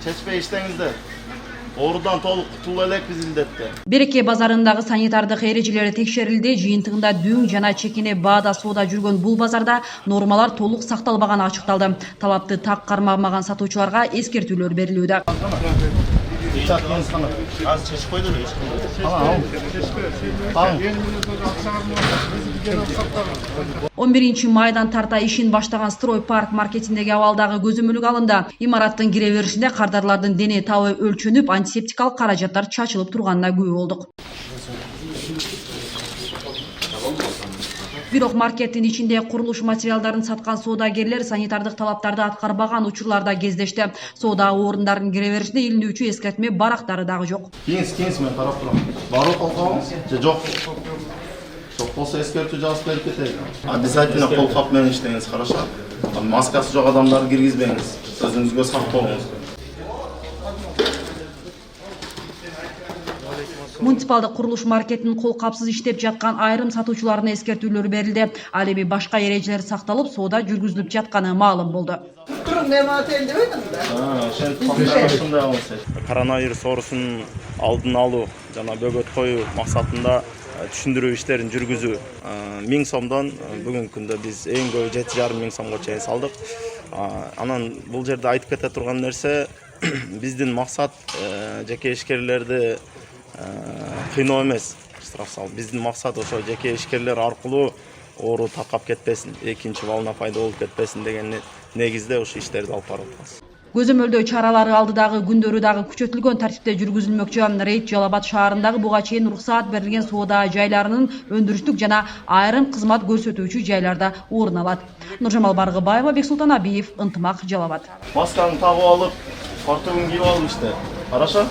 чечпей иштеңиздер. Оорудан толук кутулуп элек биз илдетте. Береке базарындагы санитардык эрежелери текшерилди. Жыйынтыгында дүң жана чекине баада соода жүргөн бул базарда нормалар толук сакталбаганы ачыкталды. Талапты так кармамаган сатуучуларга эскертүүлөр берилүүдө. Азыр чечип койдур. 11 майдан тарта ишин баштаган строй парк маркетиндеги абалдагы көзөмөлгө алынды. Имараттын кире беришинде кардарлардын дене табы өлчөнүп, антисептикалык каражаттар чачылып турганына күбө болдук. Бирок маркеттин ичинде курулуш материалдарын саткан соодагерлер санитардык талаптарды аткарбаган учурларда кездешти. Соода орундарынын кире беришинде илинүүчү эскертме барактары дагы жок. Кийинс мен карап турам. Барып алганбыз же жок? Жок болсо эскертүү жазып берип кетели. Обязательно кол кап менен иштеңиз, хорошо? Маскасы жок адамдарды киргизбеңиз. Өзүңүзгө сак болуңуз. Муниципалдык курулуш маркетинин кол капсыз иштеп жаткан айрым сатуучуларына эскертүүлөр берилди. Ал эми башка эрежелер сакталып, соода жүргүзүлүп жатканы маалым болду. Коронавирус оорусунун алдын алуу жана бөгөт коюу максатында түшүндүрүү иштерин жүргүзүү 1000 сомдон бүгүнкү күндө биз эң көбү 7,5 миң сомго чейин салдык. Анан бул жерде айтып кете турган нерсе биздин максат жеке ишкерлерди кыйноо эмес, штраф салуу. Биздин максат ошо жеке ишкерлер аркылуу оору таркап кетпесин, экинчи волна пайда болуп кетпесин деген негизде ошо иштерди алып барып атабыз. Көзөмөлдөө чаралары алдыдагы күндөрү дагы күчөтүлгөн тартипте жүргүзүлмөкчү. Рейд Жалал Абад шаарындагы буга чейин уруксаат берилген соода жайларынын өндүрүштүк жана айрым кызмат көрсөтүүчү жайларда орун алат. Нуржамал Баргыбаева, Бексултан Абиев, Ынтымак, Жалал Абад. Масканы тагып алып, фартугун кийип алып иште. Хорошо?